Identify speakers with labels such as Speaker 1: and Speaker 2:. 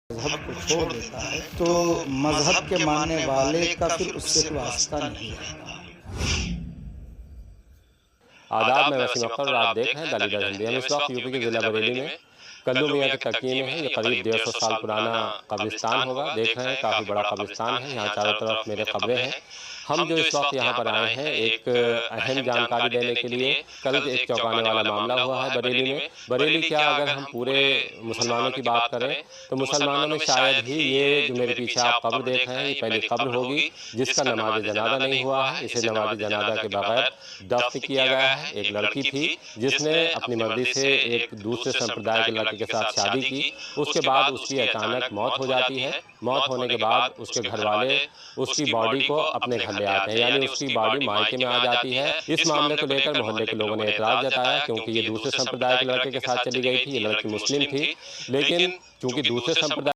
Speaker 1: मज़हब को छोड़ देता है, तो मज़हब के मानने वाले का फिर उससे कोई वास्ता नहीं रहता।
Speaker 2: आदाब, मैं वसीम अख्तर और आप देख रहे हैं द लीडर हिंदी। हम इस वक्त यूपी के ज़िला बरेली में कल्लू मियाँ के तकिए में हैं। ये करीब 150 साल पुराना कब्रिस्तान होगा। देख रहे हैं काफ़ी बड़ा कब्रिस्तान है। यहाँ चारों तरफ मेरे कब्रें हैं। हम जो इस वक्त यहाँ पर आए हैं एक अहम जानकारी देने के लिए। कल एक चौंकाने वाला मामला हुआ है बरेली में। बरेली क्या, अगर हम पूरे मुसलमानों की बात करें तो मुसलमानों में शायद ही ये जो मेरे पीछे आप कब्र देख रहे हैं ये पहली कब्र होगी जिसका नमाज जनाजा नहीं हुआ है। इसे नमाज जनाजा के बगैर दफन किया गया है। एक लड़की थी जिसने अपनी मर्जी से एक दूसरे संप्रदाय के लड़के के साथ शादी की। उसके बाद उसकी अचानक मौत हो जाती है। मौत होने के बाद उसके घर वाले उसकी बॉडी को अपने घर ले आते हैं, यानी उसकी बॉडी मायके में आ जाती है। इस मामले को लेकर मोहल्ले के लोगों ने एतराज जताया क्योंकि ये दूसरे संप्रदाय के लड़के के साथ चली गई थी। ये लड़की मुस्लिम थी, लेकिन चूंकि दूसरे संप्रदाय